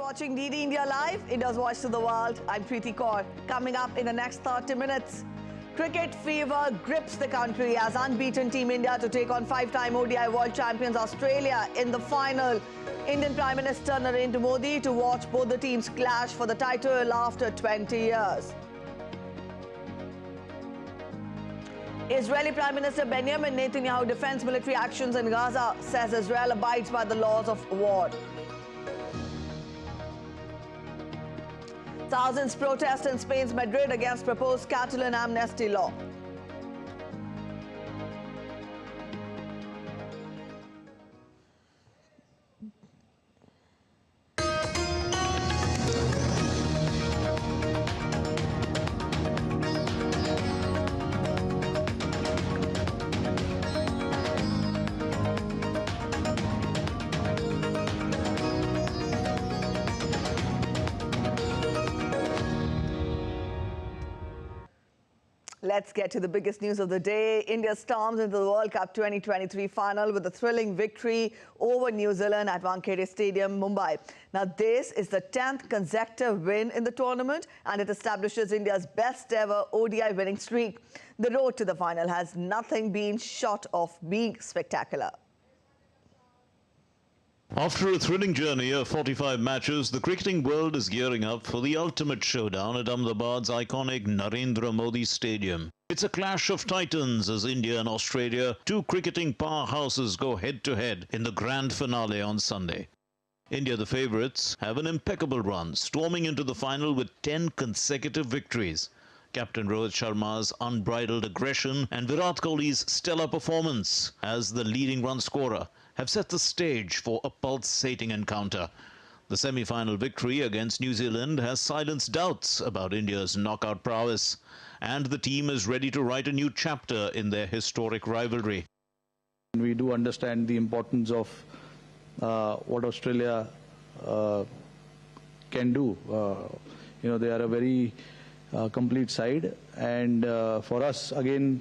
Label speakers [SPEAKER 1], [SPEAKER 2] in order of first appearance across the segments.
[SPEAKER 1] watching DD India Live, India's voice to the world. I'm Preeti Kaur. Coming up in the next 30 minutes, cricket fever grips the country as unbeaten Team India to take on five-time ODI world champions Australia in the final. Indian Prime Minister Narendra Modi to watch both the teams clash for the title after 20 years. Israeli Prime Minister Benjamin Netanyahu defends military actions in Gaza, says Israel abides by the laws of war. Thousands protest in Spain's Madrid against proposed Catalan amnesty law. Let's get to the biggest news of the day. India storms into the World Cup 2023 final with a thrilling victory over New Zealand at Wankhede Stadium, Mumbai. Now, this is the 10th consecutive win in the tournament, and it establishes India's best ever ODI winning streak. The road to the final has nothing been short of being spectacular.
[SPEAKER 2] After a thrilling journey of 45 matches, the cricketing world is gearing up for the ultimate showdown at Ahmedabad's iconic Narendra Modi Stadium. It's a clash of titans as India and Australia, two cricketing powerhouses, go head-to-head in the grand finale on Sunday. India, the favourites, have an impeccable run, storming into the final with 10 consecutive victories. Captain Rohit Sharma's unbridled aggression and Virat Kohli's stellar performance as the leading run scorer have set the stage for a pulsating encounter. The semi-final victory against New Zealand has silenced doubts about India's knockout prowess, and the team is ready to write a new chapter in their historic rivalry.
[SPEAKER 3] We do understand the importance of what Australia can do. They are a very complete side, and for us, again,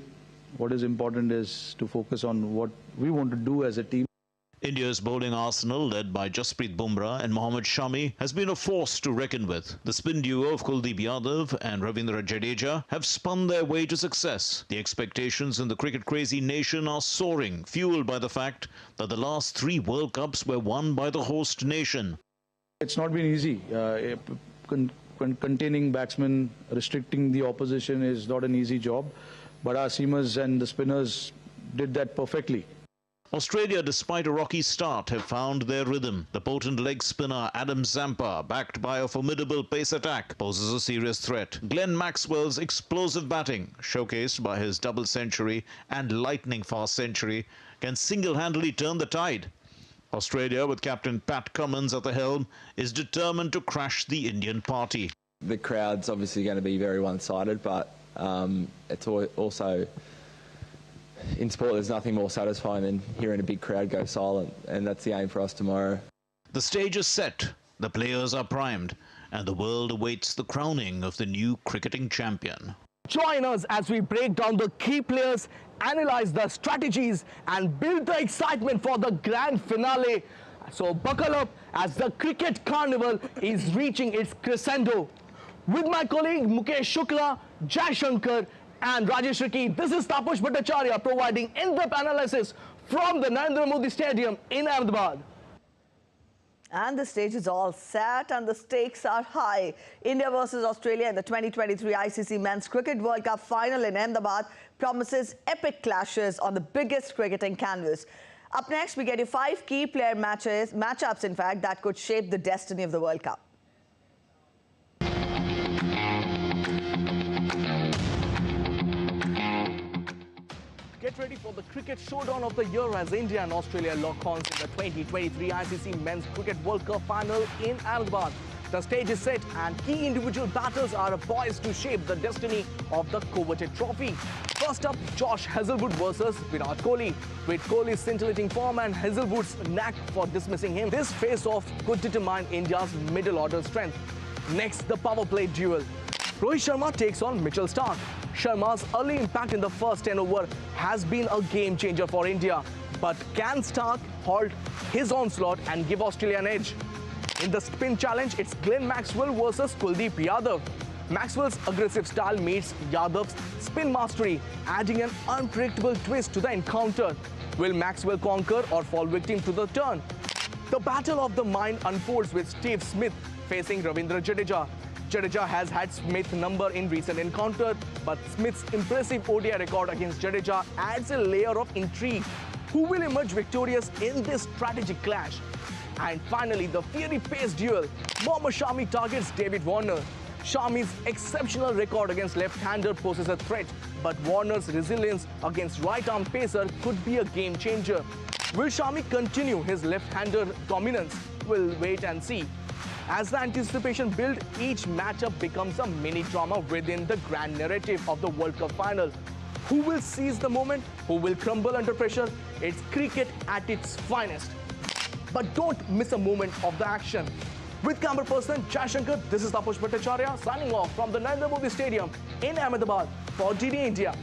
[SPEAKER 3] what is important is to focus on what we want to do as a team.
[SPEAKER 2] India's bowling arsenal, led by Jasprit Bumrah and Mohammad Shami, has been a force to reckon with. The spin duo of Kuldeep Yadav and Ravindra Jadeja have spun their way to success. The expectations in the cricket-crazy nation are soaring, fueled by the fact that the last 3 World Cups were won by the host nation.
[SPEAKER 3] It's not been easy. Containing batsmen, restricting the opposition is not an easy job, but our seamers and the spinners did that perfectly.
[SPEAKER 2] Australia, despite a rocky start, have found their rhythm. The potent leg spinner Adam Zampa, backed by a formidable pace attack, poses a serious threat. Glenn Maxwell's explosive batting, showcased by his double century and lightning-fast century, can single-handedly turn the tide. Australia, with Captain Pat Cummins at the helm, is determined to crash the Indian party.
[SPEAKER 4] The crowd's obviously going to be very one-sided, but it's also... in sport, there's nothing more satisfying than hearing a big crowd go silent, and that's the aim for us tomorrow.
[SPEAKER 2] The stage is set, the players are primed, and the world awaits the crowning of the new cricketing champion.
[SPEAKER 5] Join us as we break down the key players, analyze the strategies, and build the excitement for the grand finale. So buckle up as the cricket carnival is reaching its crescendo. With my colleague Mukesh Shukla, Jai Shankar, and Rajesh Ricky, this is Tapush Bhattacharya providing in-depth analysis from the Narendra Modi Stadium in Ahmedabad.
[SPEAKER 1] And the stage is all set and the stakes are high. India versus Australia in the 2023 ICC Men's Cricket World Cup final in Ahmedabad promises epic clashes on the biggest cricketing canvas. Up next, we get you 5 key player matchups, in fact, that could shape the destiny of the World Cup.
[SPEAKER 5] Get ready for the cricket showdown of the year as India and Australia lock horns in the 2023 ICC Men's Cricket World Cup final in Ahmedabad. The stage is set and key individual battles are poised to shape the destiny of the coveted trophy. First up, Josh Hazlewood versus Virat Kohli. With Kohli's scintillating form and Hazlewood's knack for dismissing him, this face-off could determine India's middle order strength. Next, the power play duel. Rohit Sharma takes on Mitchell Starc. Sharma's early impact in the first 10 overs has been a game changer for India. But can Starc halt his onslaught and give Australia an edge? In the spin challenge, it's Glenn Maxwell versus Kuldeep Yadav. Maxwell's aggressive style meets Yadav's spin mastery, adding an unpredictable twist to the encounter. Will Maxwell conquer or fall victim to the turn? The battle of the mind unfolds with Steve Smith facing Ravindra Jadeja. Jadeja has had Smith's number in recent encounter, but Smith's impressive ODI record against Jadeja adds a layer of intrigue. Who will emerge victorious in this strategic clash? And finally, the fury-paced duel. Mohammad Shami targets David Warner. Shami's exceptional record against left-hander poses a threat, but Warner's resilience against right-arm pacer could be a game-changer. Will Shami continue his left-hander dominance? We'll wait and see. As the anticipation builds, each matchup becomes a mini-drama within the grand narrative of the World Cup final. Who will seize the moment? Who will crumble under pressure? It's cricket at its finest. But don't miss a moment of the action. With camera person Jai Shankar, this is Taposh Bhattacharya signing off from the Narendra Modi Stadium in Ahmedabad for DD India.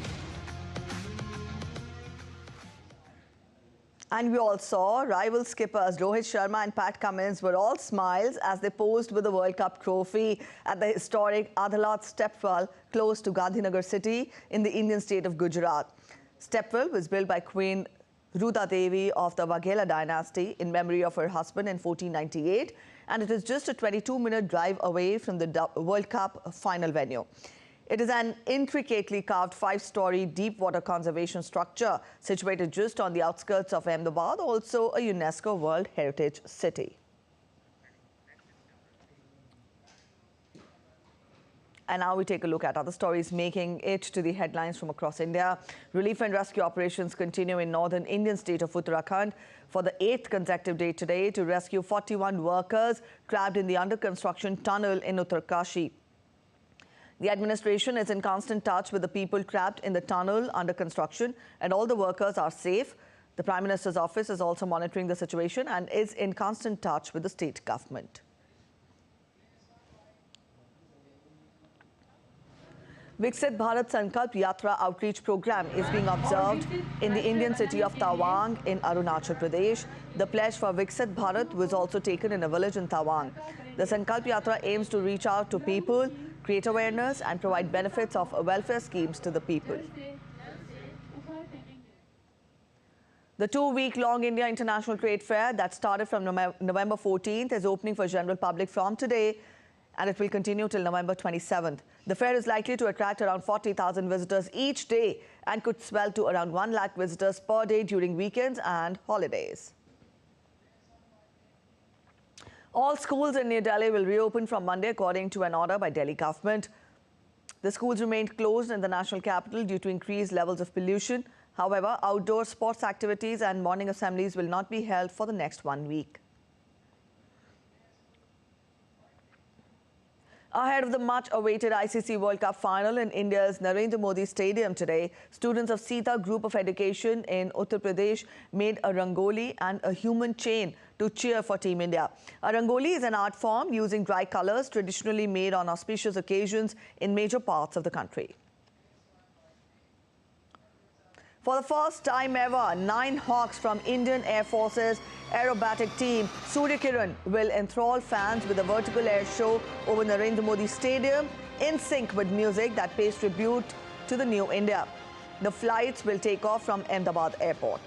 [SPEAKER 1] And we all saw rival skippers Rohit Sharma and Pat Cummins were all smiles as they posed with the World Cup trophy at the historic Adalat Stepwell close to Gandhinagar city in the Indian state of Gujarat. Stepwell was built by Queen Ruda Devi of the Waghela dynasty in memory of her husband in 1498, and it is just a 22-minute drive away from the World Cup final venue. It is an intricately carved 5-story deep water conservation structure situated just on the outskirts of Ahmedabad, also a UNESCO World Heritage City. And now we take a look at other stories making it to the headlines from across India. Relief and rescue operations continue in northern Indian state of Uttarakhand for the 8th consecutive day today to rescue 41 workers trapped in the under-construction tunnel in Uttarkashi. The administration is in constant touch with the people trapped in the tunnel under construction, and all the workers are safe. The Prime Minister's office is also monitoring the situation and is in constant touch with the state government. Viksit Bharat Sankalp Yatra outreach program is being observed in the Indian city of Tawang in Arunachal Pradesh. The pledge for Viksit Bharat was also taken in a village in Tawang. The Sankalp Yatra aims to reach out to people, create awareness and provide benefits of welfare schemes to the people. The 2-week-long India International Trade Fair that started from November 14th is opening for general public from today, and it will continue till November 27th. The fair is likely to attract around 40,000 visitors each day and could swell to around 1 lakh visitors per day during weekends and holidays. All schools in New Delhi will reopen from Monday according to an order by Delhi government. The schools remained closed in the national capital due to increased levels of pollution. However, outdoor sports activities and morning assemblies will not be held for the next 1 week. Ahead of the much-awaited ICC World Cup final in India's Narendra Modi Stadium today, students of Sita Group of Education in Uttar Pradesh made a Rangoli and a human chain to cheer for Team India. A Rangoli is an art form using dry colors traditionally made on auspicious occasions in major parts of the country. For the first time ever, 9 Hawks from Indian Air Force's aerobatic team, Surya Kiran, will enthrall fans with a vertical air show over Narendra Modi Stadium in sync with music that pays tribute to the new India. The flights will take off from Ahmedabad Airport.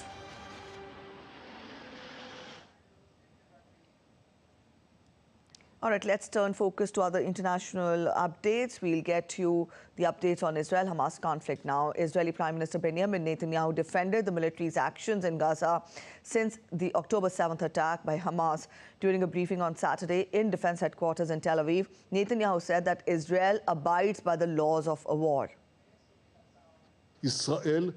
[SPEAKER 1] All right, let's turn focus to other international updates. We'll get you the updates on Israel-Hamas conflict now. Israeli Prime Minister Benjamin Netanyahu defended the military's actions in Gaza since the October 7th attack by Hamas. During a briefing on Saturday in defense headquarters in Tel Aviv, Netanyahu said that Israel abides by the laws of a war.
[SPEAKER 6] Israel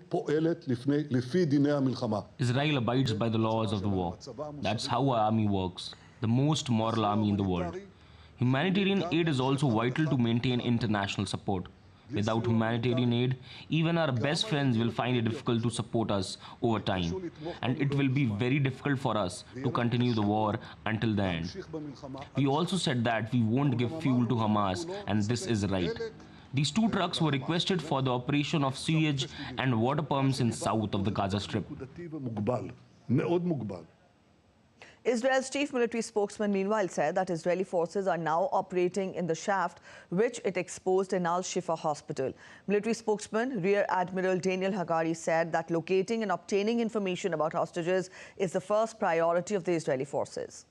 [SPEAKER 7] abides by the laws of the war. That's how our army works. The most moral army in the world. Humanitarian aid is also vital to maintain international support. Without humanitarian aid, even our best friends will find it difficult to support us over time. And it will be very difficult for us to continue the war until the end. We also said that we won't give fuel to Hamas, and this is right. These 2 trucks were requested for the operation of sewage and water pumps in south of the Gaza Strip.
[SPEAKER 1] Israel's chief military spokesman, meanwhile, said that Israeli forces are now operating in the shaft which it exposed in Al-Shifa hospital. Military spokesman Rear Admiral Daniel Hagari said that locating and obtaining information about hostages is the first priority of the Israeli forces.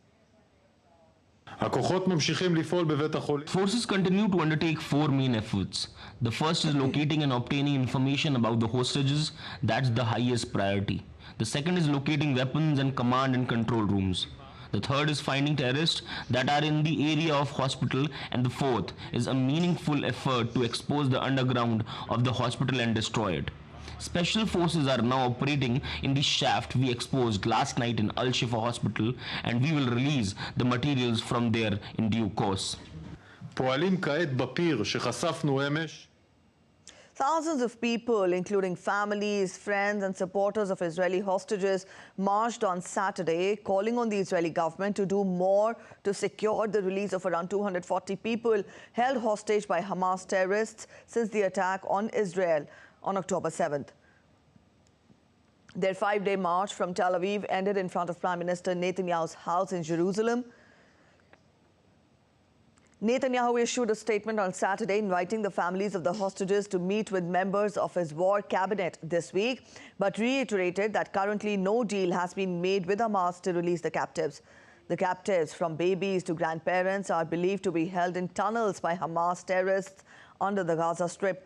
[SPEAKER 7] Forces continue to undertake four main efforts. The first is locating and obtaining information about the hostages. That's the highest priority. The second is locating weapons and command and control rooms. The third is finding terrorists that are in the area of hospital, and the fourth is a meaningful effort to expose the underground of the hospital and destroy it. Special forces are now operating in the shaft we exposed last night in Al-Shifa hospital, and we will release the materials from there in due course.
[SPEAKER 1] Thousands of people, including families, friends and supporters of Israeli hostages, marched on Saturday, calling on the Israeli government to do more to secure the release of around 240 people held hostage by Hamas terrorists since the attack on Israel on October 7th. Their 5-day march from Tel Aviv ended in front of Prime Minister Netanyahu's house in Jerusalem. Netanyahu issued a statement on Saturday inviting the families of the hostages to meet with members of his war cabinet this week, but reiterated that currently no deal has been made with Hamas to release the captives. The captives, from babies to grandparents, are believed to be held in tunnels by Hamas terrorists under the Gaza Strip.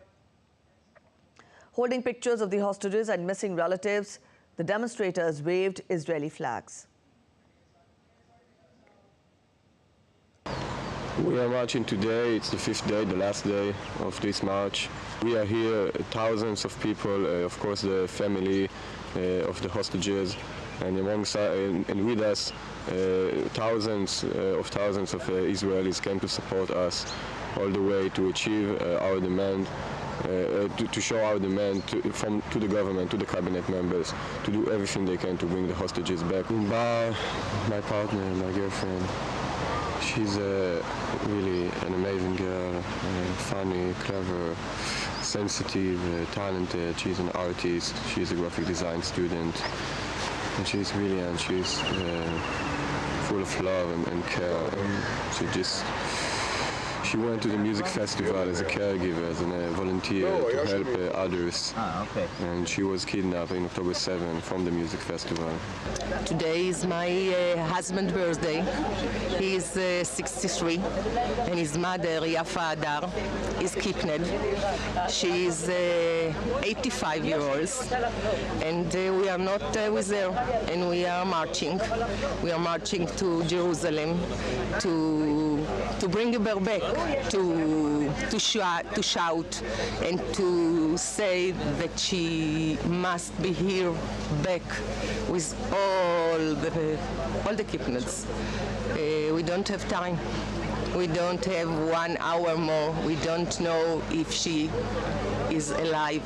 [SPEAKER 1] Holding pictures of the hostages and missing relatives, the demonstrators waved Israeli flags.
[SPEAKER 6] We are marching today. It's the 5th day, the last day of this march. We are here, thousands of people, of course the family of the hostages, and alongside and with us, thousands of Israelis came to support us all the way to achieve our demand, to show our demand to the government, to the cabinet members, to do everything they can to bring the hostages back. Umba, my partner, my girlfriend, she's really an amazing girl, funny, clever, sensitive, talented. She's an artist, she's a graphic design student, and she's brilliant. She's full of love and care. And she went to the music festival as a caregiver, as a volunteer to help others. And she was kidnapped on October 7th from the music festival.
[SPEAKER 8] Today is my husband's birthday. He is 63, and his mother, Yafa Adar, is kidnapped. She is 85 years old, and we are not with her, and we are marching. We are marching to Jerusalem to bring her back, to shout and to say that she must be here back with all the kidnapped. We don't have time. We don't have 1 hour more. We don't know if she is alive.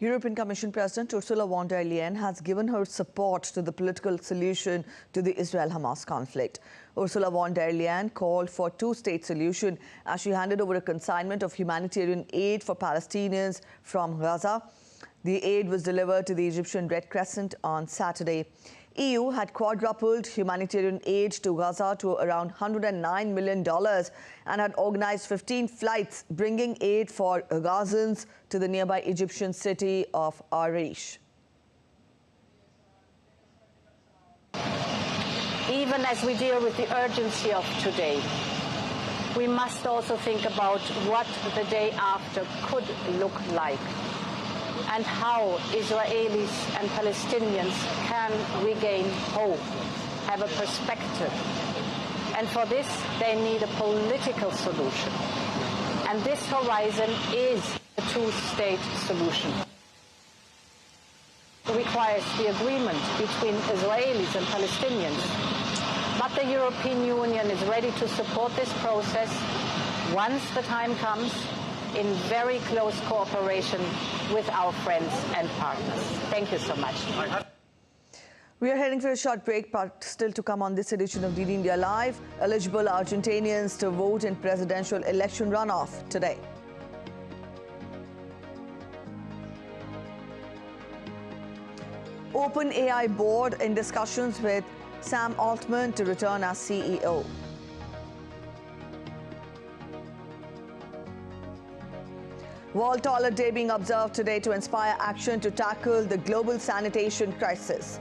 [SPEAKER 1] European Commission President Ursula von der Leyen has given her support to the political solution to the Israel-Hamas conflict. Ursula von der Leyen called for a two-state solution as she handed over a consignment of humanitarian aid for Palestinians from Gaza. The aid was delivered to the Egyptian Red Crescent on Saturday. EU had quadrupled humanitarian aid to Gaza to around $109 million and had organized 15 flights bringing aid for Gazans to the nearby Egyptian city of Arish.
[SPEAKER 9] Even as we deal with the urgency of today, we must also think about what the day after could look like, and how Israelis and Palestinians can regain hope, have a perspective. And for this, they need a political solution. And this horizon is a two-state solution. It requires the agreement between Israelis and Palestinians. But the European Union is ready to support this process once the time comes, in very close cooperation with our friends and partners. Thank you so much.
[SPEAKER 1] We are heading for a short break, but still to come on this edition of DD India Live. Eligible Argentinians to vote in presidential election runoff today. OpenAI board in discussions with Sam Altman to return as CEO. World Toilet Day being observed today to inspire action to tackle the global sanitation crisis.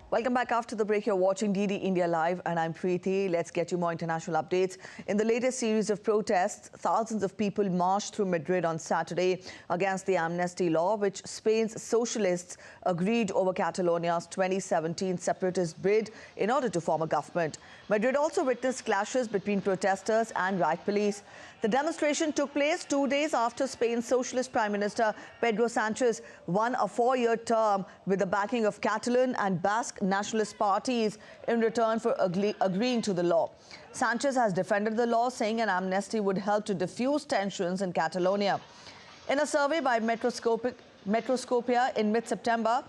[SPEAKER 1] Welcome back after the break. You're watching DD India Live and I'm Preeti. Let's get you more international updates. In the latest series of protests, thousands of people marched through Madrid on Saturday against the amnesty law, which Spain's socialists agreed over Catalonia's 2017 separatist bid in order to form a government. Madrid also witnessed clashes between protesters and riot police. The demonstration took place 2 days after Spain's socialist Prime Minister Pedro Sánchez won a 4-year term with the backing of Catalan and Basque nationalist parties in return for agreeing to the law. Sánchez has defended the law, saying an amnesty would help to diffuse tensions in Catalonia. In a survey by Metroscopia in mid-September,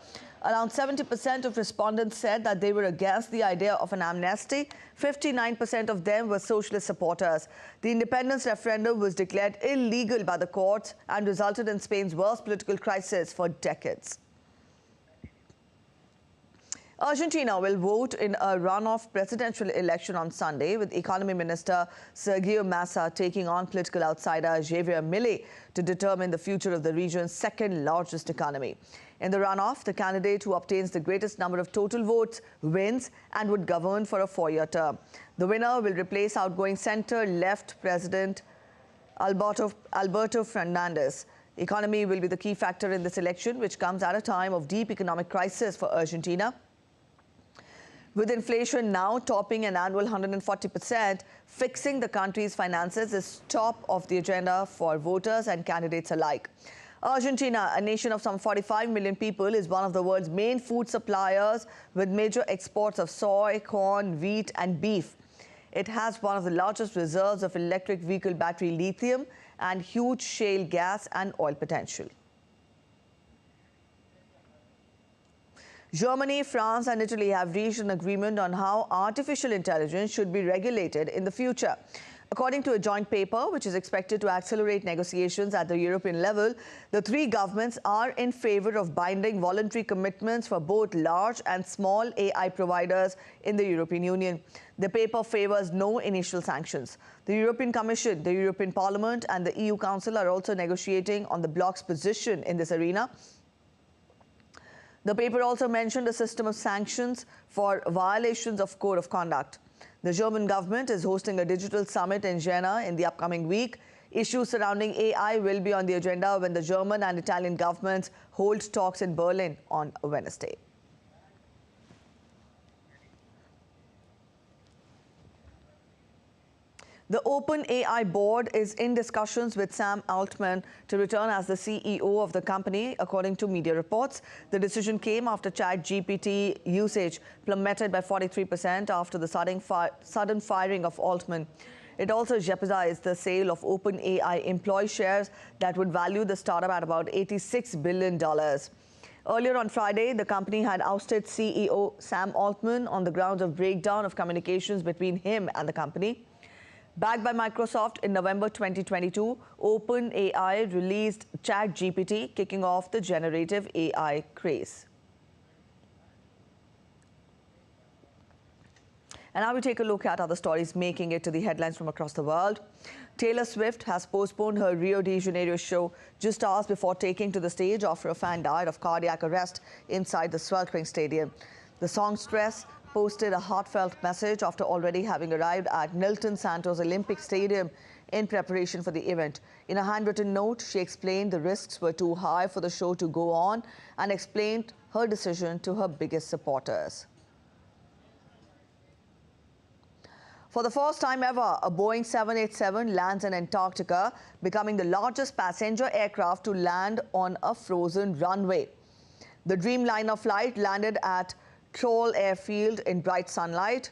[SPEAKER 1] around 70% of respondents said that they were against the idea of an amnesty. 59% of them were socialist supporters. The independence referendum was declared illegal by the courts and resulted in Spain's worst political crisis for decades. Argentina will vote in a runoff presidential election on Sunday, with Economy Minister Sergio Massa taking on political outsider Javier Milei to determine the future of the region's second largest economy. In the runoff, the candidate who obtains the greatest number of total votes wins and would govern for a 4-year term. The winner will replace outgoing center-left President Alberto Fernandez. Economy will be the key factor in this election, which comes at a time of deep economic crisis for Argentina. With inflation now topping an annual 140%, fixing the country's finances is top of the agenda for voters and candidates alike. Argentina, a nation of some 45 million people, is one of the world's main food suppliers, with major exports of soy, corn, wheat and beef. It has one of the largest reserves of electric vehicle battery lithium and huge shale gas and oil potential. Germany, France and Italy have reached an agreement on how artificial intelligence should be regulated in the future. According to a joint paper, which is expected to accelerate negotiations at the European level, the 3 governments are in favor of binding voluntary commitments for both large and small AI providers in the European Union. The paper favors no initial sanctions. The European Commission, the European Parliament and the EU Council are also negotiating on the bloc's position in this arena. The paper also mentioned a system of sanctions for violations of code of conduct. The German government is hosting a digital summit in Vienna in the upcoming week. Issues surrounding AI will be on the agenda when the German and Italian governments hold talks in Berlin on Wednesday. The OpenAI board is in discussions with Sam Altman to return as the CEO of the company, according to media reports. The decision came after ChatGPT usage plummeted by 43% after the sudden firing of Altman. It also jeopardized the sale of OpenAI employee shares that would value the startup at about $86 billion. Earlier on Friday, the company had ousted CEO Sam Altman on the grounds of breakdown of communications between him and the company. Backed by Microsoft in November 2022, OpenAI released ChatGPT, kicking off the generative AI craze. And now we take a look at other stories making it to the headlines from across the world. Taylor Swift has postponed her Rio de Janeiro show just hours before taking to the stage after a fan died of cardiac arrest inside the sweltering stadium. The songstress posted a heartfelt message after already having arrived at Nilton Santos Olympic Stadium in preparation for the event. In a handwritten note, she explained the risks were too high for the show to go on and explained her decision to her biggest supporters. For the first time ever, a Boeing 787 lands in Antarctica, becoming the largest passenger aircraft to land on a frozen runway. The Dreamliner flight landed at Troll Airfield in bright sunlight.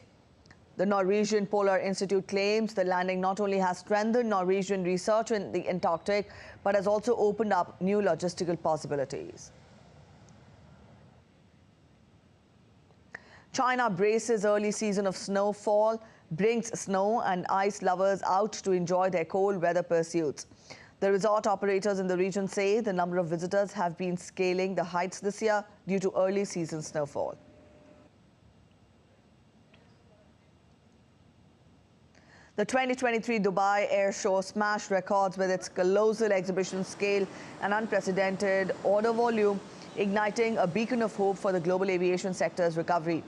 [SPEAKER 1] The Norwegian Polar Institute claims the landing not only has strengthened Norwegian research in the Antarctic, but has also opened up new logistical possibilities. China braces early season of snowfall, brings snow and ice lovers out to enjoy their cold weather pursuits. The resort operators in the region say the number of visitors have been scaling the heights this year due to early season snowfall. The 2023 Dubai Air Show smashed records with its colossal exhibition scale and unprecedented order volume, igniting a beacon of hope for the global aviation sector's recovery.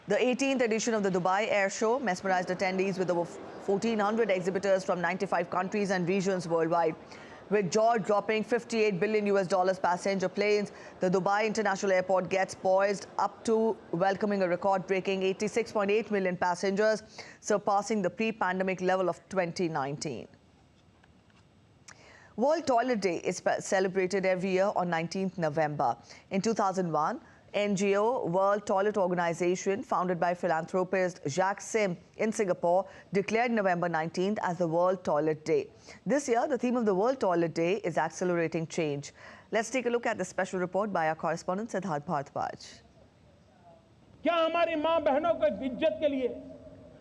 [SPEAKER 1] The 18th edition of the Dubai Air Show mesmerized attendees with over 1,400 exhibitors from 95 countries and regions worldwide. With jaw-dropping $58 billion passenger planes, the Dubai International Airport gets poised up to welcoming a record-breaking 86.8 million passengers, surpassing the pre-pandemic level of 2019. World Toilet Day is celebrated every year on 19th November. In 2001, NGO World Toilet Organization, founded by philanthropist Jacques Sim in Singapore, declared November 19th as the World Toilet Day. This year, the theme of the World Toilet Day is accelerating change. Let's take a look at the special report by our correspondent Siddharth Bharadwaj.
[SPEAKER 10] क्या हमारी मां बहनों को इज्जत के लिए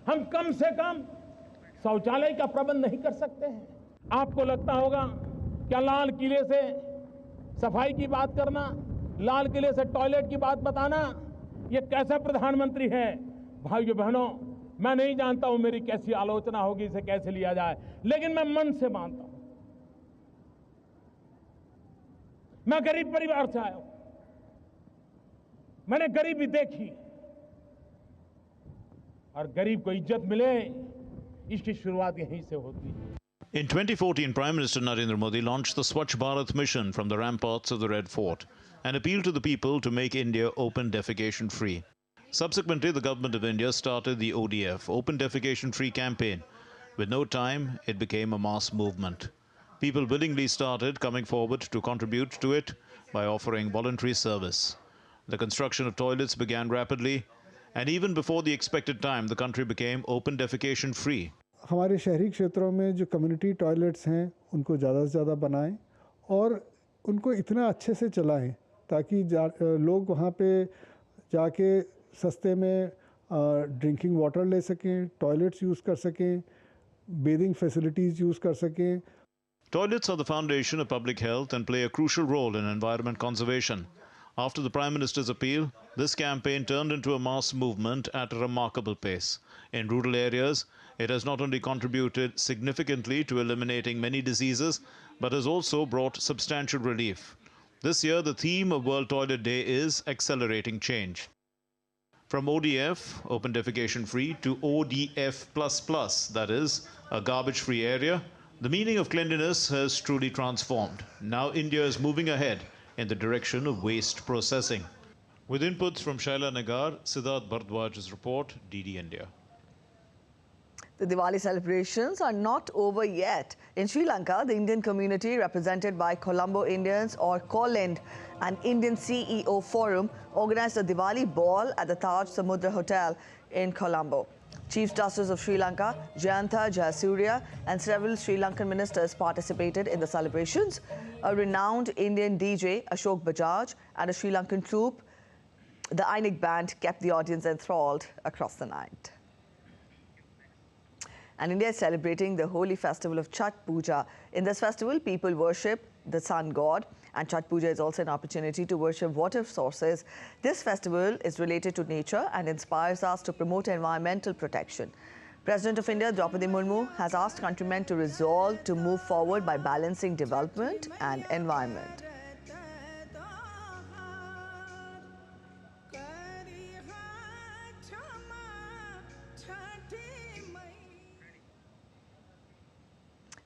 [SPEAKER 10] हम कम से कम शौचालय का प्रबंध नहीं कर सकते हैं? आपको लगता होगा क्या लाल किले से सफाई की बात करना, लाल किले से टॉयलेट की बात बताना, ये कैसा प्रधानमंत्री है? भाइयों बहनों, मैं नहीं जानता हूं मेरी कैसी आलोचना होगी, इसे कैसे लिया जाए, लेकिन मैं मन से मानता हूं। मैं गरीब परिवार से आया हूं, मैंने गरीबी देखी, और गरीब को इज्जत मिले, इसकी शुरुआत यहीं से होती है।
[SPEAKER 2] In 2014, Prime Minister Narendra Modi launched the Swachh Bharat mission from the ramparts of the Red Fort and appealed to the people to make India open defecation free. Subsequently, the government of India started the ODF, Open Defecation Free campaign. With no time, it became a mass movement. People willingly started coming forward to contribute to it by offering voluntary service. The construction of toilets began rapidly, and even before the expected time, the country became open defecation free.
[SPEAKER 11] हमारे शहरी क्षेत्रों में जो community toilets हैं उनको ज़्यादा से ज़्यादा बनाएं और उनको इतना अच्छे से चलाएं ताकि लोग वहाँ पे जाके सस्ते में ड्रिंकिंग वाटर ले सकें, टॉयलेट्स यूज़ कर सकें, बेदिंग फैसिलिटीज़ यूज़ कर सकें.
[SPEAKER 2] Toilets are the foundation of public health and play a crucial role in environment conservation. After the Prime Minister's appeal, this campaign turned into a mass movement at a remarkable pace. In rural areas, it has not only contributed significantly to eliminating many diseases, but has also brought substantial relief. This year, the theme of World Toilet Day is accelerating change. From ODF, Open Defecation Free, to ODF++, that is, a garbage-free area, the meaning of cleanliness has truly transformed. Now India is moving ahead in the direction of waste processing. With inputs from Shaila Nagar, Siddharth Bharadwaj's report, DD India.
[SPEAKER 1] The Diwali celebrations are not over yet. In Sri Lanka, the Indian community, represented by Colombo Indians or Kolind, an Indian CEO forum, organized a Diwali ball at the Taj Samudra Hotel in Colombo. Chief Justice of Sri Lanka, Jayantha Jayasuriya, and several Sri Lankan ministers participated in the celebrations. A renowned Indian DJ, Ashok Bajaj, and a Sri Lankan troupe, the Ainik band, kept the audience enthralled across the night. And India is celebrating the holy festival of Chhath Puja. In this festival, people worship the sun god. And Chhath Puja is also an opportunity to worship water sources. This festival is related to nature and inspires us to promote environmental protection. President of India, Draupadi Murmu, has asked countrymen to resolve to move forward by balancing development and environment.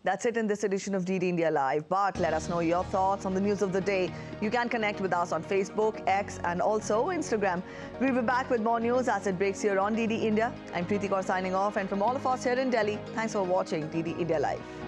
[SPEAKER 1] That's it in this edition of DD India Live. But let us know your thoughts on the news of the day. You can connect with us on Facebook, X, and also Instagram. We'll be back with more news as it breaks here on DD India. I'm Preeti Kaur signing off, and from all of us here in Delhi, thanks for watching DD India Live.